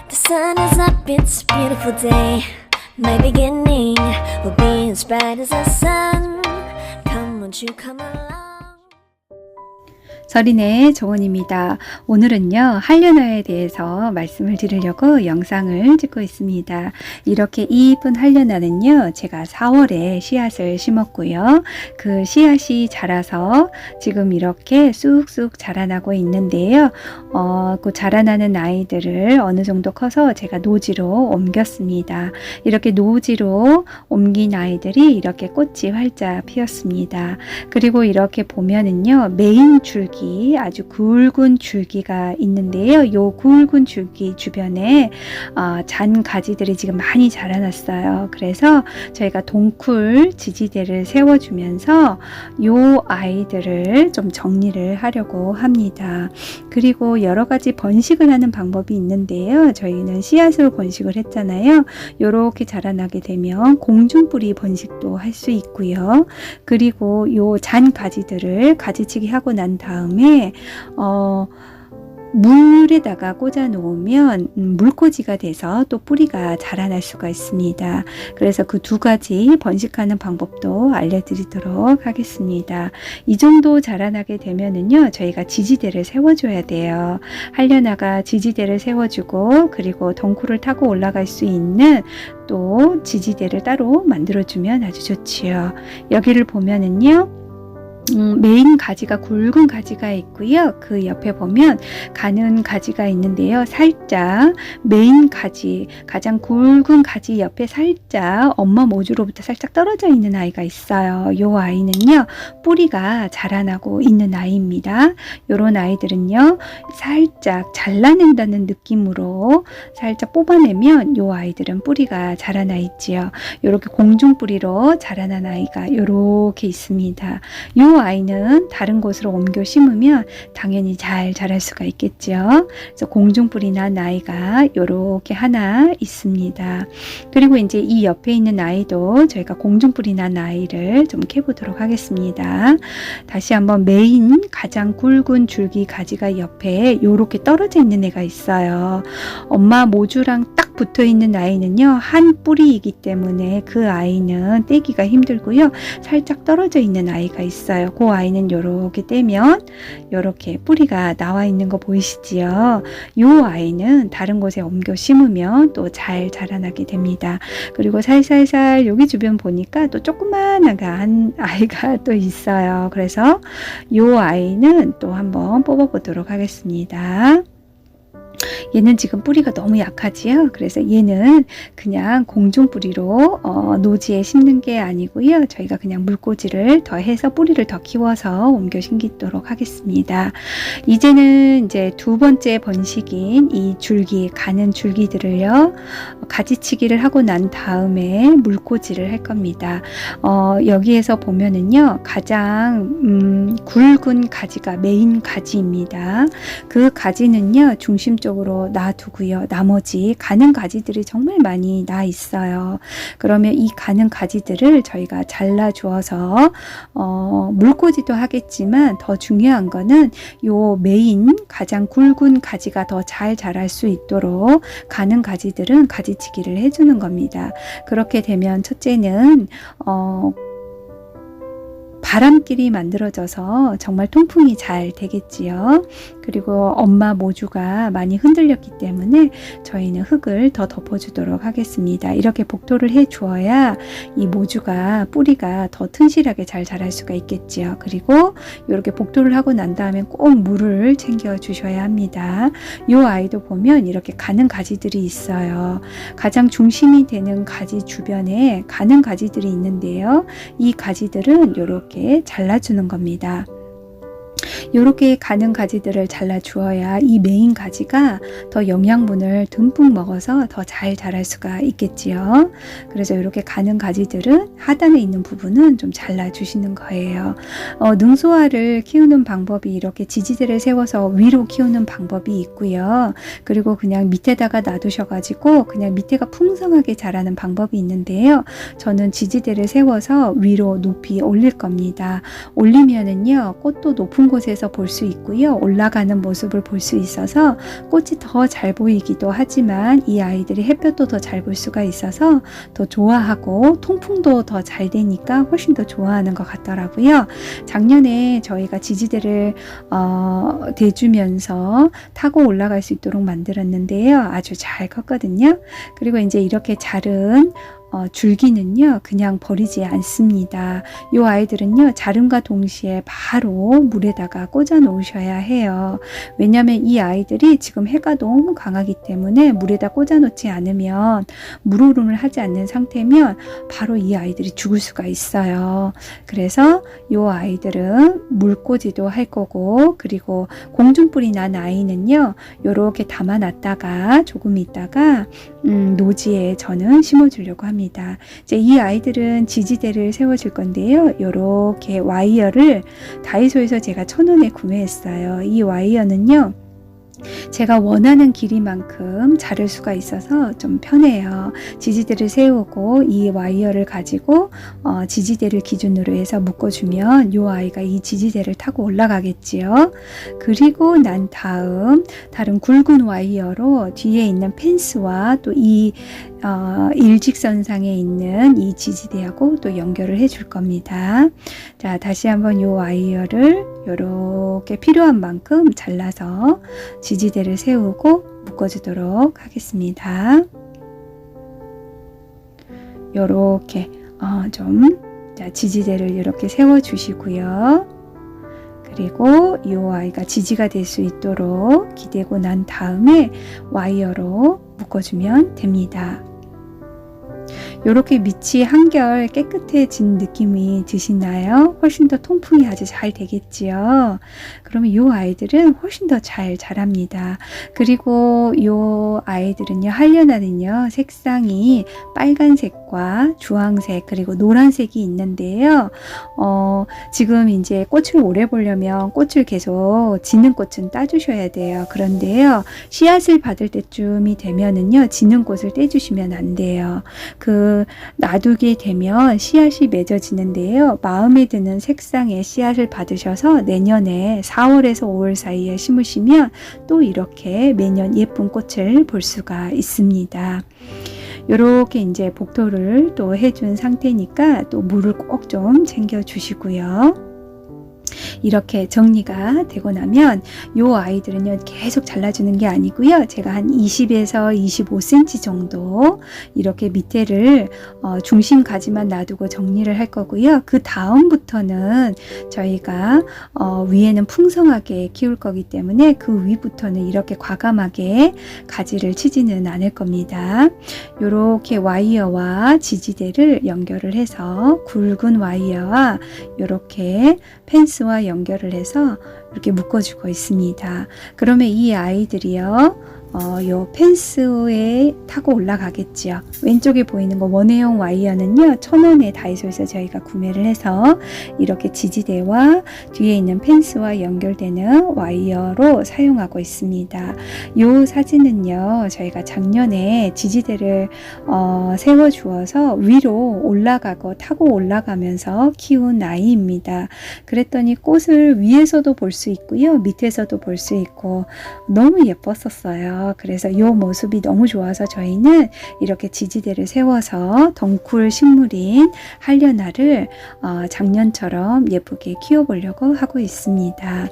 The sun is up, it's a beautiful day. My beginning will be as bright as the sun. Come, won't you come along? 서린의 조언입니다. 오늘은요, 한려나에 대해서 말씀을 드리려고 영상을 찍고 있습니다. 이렇게 이쁜 한려나는요, 제가 4월에 씨앗을 심었고요. 그 씨앗이 자라서 지금 이렇게 쑥쑥 자라나고 있는데요. 그 자라나는 아이들을 어느 정도 커서 제가 노지로 옮겼습니다. 이렇게 노지로 옮긴 아이들이 이렇게 꽃이 활짝 피었습니다. 그리고 이렇게 보면은요, 메인 줄기 아주 굵은 줄기가 있는데요. 요 굵은 줄기 주변에 잔 가지들이 지금 많이 자라났어요. 그래서 저희가 동쿨 지지대를 세워주면서 요 아이들을 좀 정리를 하려고 합니다. 그리고 여러 가지 번식을 하는 방법이 있는데요. 저희는 씨앗으로 번식을 했잖아요. 요렇게 자라나게 되면 공중뿌리 번식도 할 수 있고요. 그리고 요 잔 가지들을 가지치기 하고 난 다음에 물에다가 꽂아 놓으면 물꽂이가 돼서 또 뿌리가 자라날 수가 있습니다. 그래서 그 두 가지 번식하는 방법도 알려드리도록 하겠습니다. 이 정도 자라나게 되면은요, 저희가 지지대를 세워줘야 돼요. 한려나가 지지대를 세워주고, 그리고 덩쿨을 타고 올라갈 수 있는 또 지지대를 따로 만들어주면 아주 좋지요. 여기를 보면은요, 메인 가지가 굵은 가지가 있고요. 그 옆에 보면 가는 가지가 있는데요. 살짝 메인 가지, 가장 굵은 가지 옆에 살짝 엄마 모주로부터 살짝 떨어져 있는 아이가 있어요. 이 아이는요, 뿌리가 자라나고 있는 아이입니다. 이런 아이들은요, 살짝 잘라낸다는 느낌으로 살짝 뽑아내면 이 아이들은 뿌리가 자라나 있지요. 이렇게 공중뿌리로 자라난 아이가 이렇게 있습니다. 이 아이는 다른 곳으로 옮겨 심으면 당연히 잘 자랄 수가 있겠죠. 그래서 공중뿌리 난 아이가 이렇게 하나 있습니다. 그리고 이제 이 옆에 있는 아이도 저희가 공중뿌리 난 아이를 좀 캐보도록 하겠습니다. 다시 한번 메인 가장 굵은 줄기 가지가 옆에 이렇게 떨어져 있는 애가 있어요. 엄마 모주랑 딱 붙어 있는 아이는요, 한 뿌리이기 때문에 그 아이는 떼기가 힘들고요. 살짝 떨어져 있는 아이가 있어요. 그 아이는 요렇게 떼면 요렇게 뿌리가 나와 있는 거 보이시지요? 요 아이는 다른 곳에 옮겨 심으면 또 잘 자라나게 됩니다. 그리고 살살살 여기 주변 보니까 또 조그만한 아이가 또 있어요. 그래서 요 아이는 또 한번 뽑아 보도록 하겠습니다. 얘는 지금 뿌리가 너무 약하지요. 그래서 얘는 그냥 공중뿌리로 노지에 심는 게 아니고요. 저희가 그냥 물꽂이를 더 해서 뿌리를 더 키워서 옮겨 심기도록 하겠습니다. 이제는 이제 두 번째 번식인 이 줄기, 가는 줄기들을요, 가지치기를 하고 난 다음에 물꽂이를 할 겁니다. 여기에서 보면은요, 가장 굵은 가지가 메인 가지입니다. 그 가지는요, 중심적으로 놔두고요. 나머지 가는 가지들이 정말 많이 나 있어요. 그러면 이 가는 가지들을 저희가 잘라 주어서 물꽂이도 하겠지만 더 중요한 거는 요 메인 가장 굵은 가지가 더 잘 자랄 수 있도록 가는 가지들은 가지치기를 해주는 겁니다. 그렇게 되면 첫째는 바람길이 만들어져서 정말 통풍이 잘 되겠지요. 그리고 엄마 모주가 많이 흔들렸기 때문에 저희는 흙을 더 덮어주도록 하겠습니다. 이렇게 복토를 해 주어야 이 모주가 뿌리가 더 튼실하게 잘 자랄 수가 있겠지요. 그리고 이렇게 복토를 하고 난 다음에 꼭 물을 챙겨 주셔야 합니다. 이 아이도 보면 이렇게 가는 가지들이 있어요. 가장 중심이 되는 가지 주변에 가는 가지들이 있는데요. 이 가지들은 이렇게 잘라주는 겁니다. 이렇게 가는 가지들을 잘라 주어야 이 메인 가지가 더 영양분을 듬뿍 먹어서 더 잘 자랄 수가 있겠지요. 그래서 이렇게 가는 가지들은 하단에 있는 부분은 좀 잘라 주시는 거예요. 능소화를 키우는 방법이 이렇게 지지대를 세워서 위로 키우는 방법이 있고요. 그리고 그냥 밑에다가 놔두셔가지고 그냥 밑에가 풍성하게 자라는 방법이 있는데요. 저는 지지대를 세워서 위로 높이 올릴 겁니다. 올리면은요, 꽃도 높은 곳에서 볼 수 있고요. 올라가는 모습을 볼 수 있어서 꽃이 더 잘 보이기도 하지만 이 아이들이 햇볕도 더 잘 볼 수가 있어서 더 좋아하고 통풍도 더 잘 되니까 훨씬 더 좋아하는 것 같더라고요. 작년에 저희가 지지대를 대주면서 타고 올라갈 수 있도록 만들었는데요. 아주 잘 컸거든요. 그리고 이제 이렇게 자른 줄기는요 그냥 버리지 않습니다. 이 아이들은요 자름과 동시에 바로 물에다가 꽂아 놓으셔야 해요. 왜냐하면 이 아이들이 지금 해가 너무 강하기 때문에 물에다 꽂아 놓지 않으면 물오름을 하지 않는 상태면 바로 이 아이들이 죽을 수가 있어요. 그래서 이 아이들은 물꽂이도 할 거고, 그리고 공중불이 난 아이는요 요렇게 담아 놨다가 조금 있다가 노지에 저는 심어 주려고 합니다. 이제 이 아이들은 지지대를 세워줄 건데요. 이렇게 와이어를 다이소에서 제가 1,000원에 구매했어요. 이 와이어는요. 제가 원하는 길이만큼 자를 수가 있어서 좀 편해요. 지지대를 세우고 이 와이어를 가지고 지지대를 기준으로 해서 묶어주면 이 아이가 이 지지대를 타고 올라가겠지요. 그리고 난 다음 다른 굵은 와이어로 뒤에 있는 펜스와 또 이 일직선상에 있는 이 지지대하고 또 연결을 해 줄 겁니다. 자, 다시 한번 이 와이어를 이렇게 필요한 만큼 잘라서 지지대를 세우고 묶어주도록 하겠습니다. 이렇게 지지대를 이렇게 세워주시고요. 그리고 이 아이가 지지가 될 수 있도록 기대고 난 다음에 와이어로 묶어주면 됩니다. 이렇게 밑이 한결 깨끗해진 느낌이 드시나요? 훨씬 더 통풍이 아주 잘 되겠지요. 그러면 이 아이들은 훨씬 더 잘 자랍니다. 그리고 이 아이들은요, 하려나는요, 색상이 빨간색과 주황색 그리고 노란색이 있는데요. 지금 이제 꽃을 오래 보려면 꽃을 계속 지는 꽃은 따주셔야 돼요. 그런데요, 씨앗을 받을 때쯤이 되면은요, 지는 꽃을 떼주시면 안 돼요. 놔두게 되면 씨앗이 맺어지는데요. 마음에 드는 색상의 씨앗을 받으셔서 내년에 4월에서 5월 사이에 심으시면 또 이렇게 매년 예쁜 꽃을 볼 수가 있습니다. 이렇게 이제 복토를 또 해준 상태니까 또 물을 꼭 좀 챙겨 주시고요. 이렇게 정리가 되고 나면 이 아이들은요 계속 잘라주는 게 아니고요, 제가 한 20에서 25cm 정도 이렇게 밑에를 중심 가지만 놔두고 정리를 할 거고요. 그 다음부터는 저희가 위에는 풍성하게 키울 거기 때문에 그 위부터는 이렇게 과감하게 가지를 치지는 않을 겁니다. 이렇게 와이어와 지지대를 연결을 해서 굵은 와이어와 이렇게 펜스와 연결을 해서 이렇게 묶어주고 있습니다. 그러면 이 아이들이요, 요 펜스에 타고 올라가겠지요. 왼쪽에 보이는 거 원회용 와이어는요 1,000원에 다이소에서 저희가 구매를 해서 이렇게 지지대와 뒤에 있는 펜스와 연결되는 와이어로 사용하고 있습니다. 요 사진은요 저희가 작년에 지지대를 세워 주어서 위로 올라가고 타고 올라가면서 키운 아이입니다. 그랬더니 꽃을 위에서도 볼 수 있고요, 밑에서도 볼 수 있고 너무 예뻤었어요. 그래서 이 모습이 너무 좋아서 저희는 이렇게 지지대를 세워서 덩쿨 식물인 하려나를 작년처럼 예쁘게 키워보려고 하고 있습니다.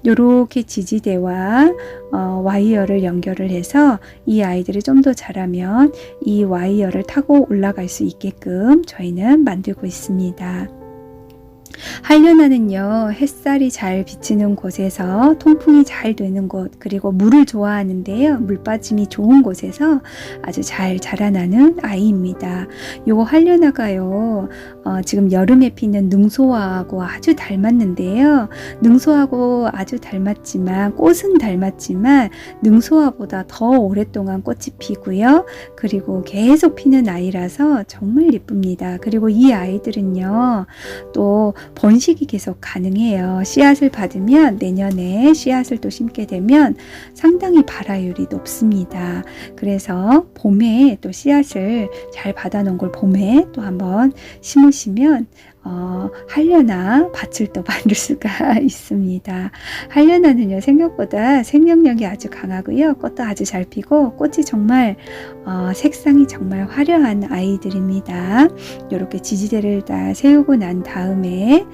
이렇게 지지대와 와이어를 연결을 해서 이 아이들이 좀 더 자라면 이 와이어를 타고 올라갈 수 있게끔 저희는 만들고 있습니다. 하려나는요 햇살이 잘 비치는 곳에서 통풍이 잘 되는 곳, 그리고 물을 좋아하는데요 물 빠짐이 좋은 곳에서 아주 잘 자라나는 아이입니다. 요 하려나가요 지금 여름에 피는 능소화하고 아주 닮았는데요, 능소하고 아주 닮았지만 꽃은 닮았지만 능소화보다 더 오랫동안 꽃이 피고요, 그리고 계속 피는 아이라서 정말 예쁩니다. 그리고 이 아이들은요 또 번식이 계속 가능해요. 씨앗을 받으면 내년에 씨앗을 또 심게 되면 상당히 발화율이 높습니다. 그래서 봄에 또 씨앗을 잘 받아놓은 걸 봄에 또 한번 심으시면 하려나 밭을 또 만들 수가 있습니다. 하려나는요, 생각보다 생명력이 아주 강하고요. 꽃도 아주 잘 피고 꽃이 정말 색상이 정말 화려한 아이들입니다. 이렇게 지지대를 다 세우고 난 다음에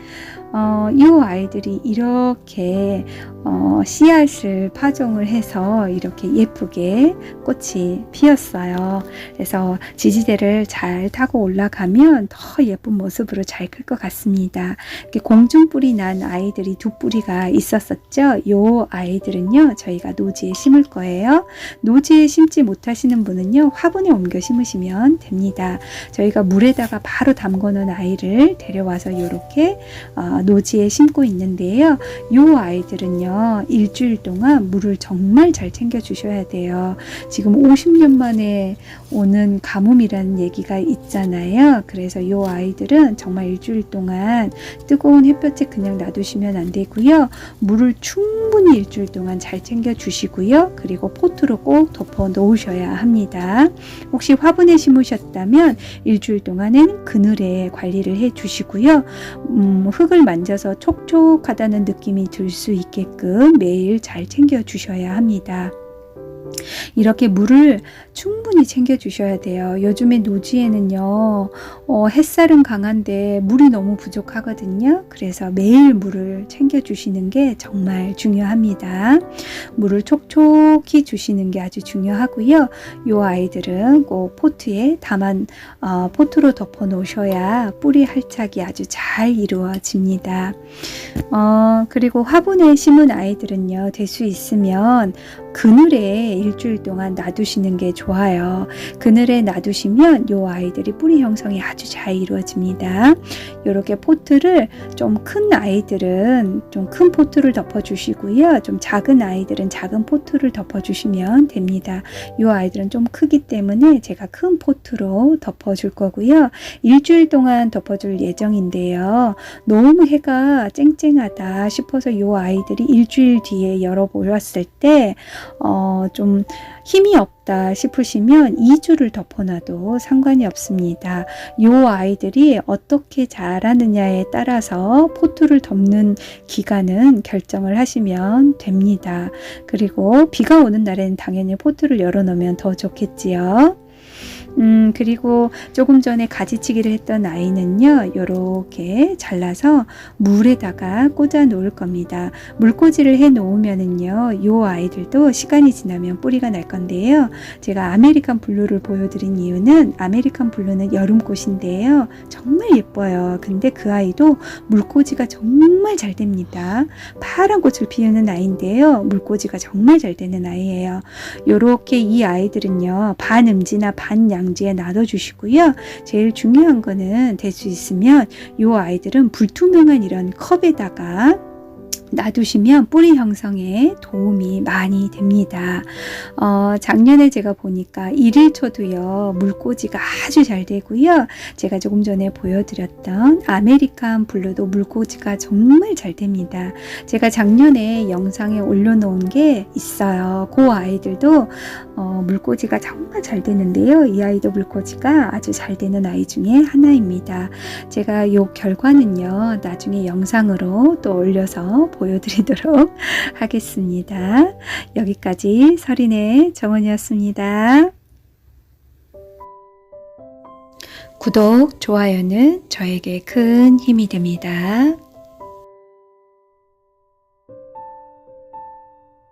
이 아이들이 이렇게 씨앗을 파종을 해서 이렇게 예쁘게 꽃이 피었어요. 그래서 지지대를 잘 타고 올라가면 더 예쁜 모습으로 잘 클 것 같습니다. 이렇게 공중뿌리 난 아이들이 두 뿌리가 있었었죠. 이 아이들은요, 저희가 노지에 심을 거예요. 노지에 심지 못하시는 분은요, 화분에 옮겨 심으시면 됩니다. 저희가 물에다가 바로 담궈 놓은 아이를 데려와서 이렇게 노지에 심고 있는데요. 이 아이들은요, 일주일 동안 물을 정말 잘 챙겨 주셔야 돼요. 지금 50년 만에 오는 가뭄이라는 얘기가 있잖아요. 그래서 이 아이들은 정말 일주일 동안 뜨거운 햇볕에 그냥 놔두시면 안 되고요. 물을 충분히 일주일 동안 잘 챙겨 주시고요. 그리고 포트로 꼭 덮어 놓으셔야 합니다. 혹시 화분에 심으셨다면 일주일 동안은 그늘에 관리를 해 주시고요. 흙을 만져서 촉촉하다는 느낌이 들 수 있게끔 매일 잘 챙겨 주셔야 합니다. 이렇게 물을 충분히 챙겨 주셔야 돼요. 요즘에 노지에는요, 햇살은 강한데 물이 너무 부족하거든요. 그래서 매일 물을 챙겨 주시는 게 정말 중요합니다. 물을 촉촉히 주시는 게 아주 중요하고요. 이 아이들은 꼭 포트에 포트로 덮어 놓으셔야 뿌리 활착이 아주 잘 이루어집니다. 그리고 화분에 심은 아이들은요, 될 수 있으면 그늘에 일주일 동안 놔두시는 게 좋아요. 그늘에 놔두시면 이 아이들이 뿌리 형성이 아주 잘 이루어집니다. 이렇게 포트를 좀 큰 아이들은 좀 큰 포트를 덮어주시고요. 좀 작은 아이들은 작은 포트를 덮어주시면 됩니다. 이 아이들은 좀 크기 때문에 제가 큰 포트로 덮어줄 거고요. 일주일 동안 덮어줄 예정인데요. 너무 해가 쨍쨍하다 싶어서 이 아이들이 일주일 뒤에 열어보았을 때 좀 힘이 없다 싶으시면 2주를 덮어놔도 상관이 없습니다. 이 아이들이 어떻게 자라느냐에 따라서 포트를 덮는 기간은 결정을 하시면 됩니다. 그리고 비가 오는 날에는 당연히 포트를 열어놓으면 더 좋겠지요. 그리고 조금 전에 가지치기를 했던 아이는요, 이렇게 잘라서 물에다가 꽂아 놓을 겁니다. 물꽂이를 해 놓으면은요, 이 아이들도 시간이 지나면 뿌리가 날 건데요. 제가 아메리칸 블루를 보여드린 이유는 아메리칸 블루는 여름꽃인데요. 정말 예뻐요. 근데 그 아이도 물꽂이가 정말 잘 됩니다. 파란 꽃을 피우는 아이인데요. 물꽂이가 정말 잘 되는 아이예요. 이렇게 이 아이들은요, 반음지나 반양지에 놔둬주시고요. 제일 중요한 거는 될 수 있으면 이 아이들은 불투명한 이런 컵에다가 놔두시면 뿌리 형성에 도움이 많이 됩니다. 작년에 제가 보니까 1일초도요, 물꽂이가 아주 잘 되고요. 제가 조금 전에 보여드렸던 아메리칸 블루도 물꽂이가 정말 잘 됩니다. 제가 작년에 영상에 올려놓은 게 있어요. 그 아이들도 물꽂이가 정말 잘 되는데요. 이 아이도 물꽂이가 아주 잘 되는 아이 중에 하나입니다. 제가 이 결과는요, 나중에 영상으로 또 올려서 보여드리도록 하겠습니다. 여기까지 서린의 정원이었습니다. 구독, 좋아요는 저에게 큰 힘이 됩니다.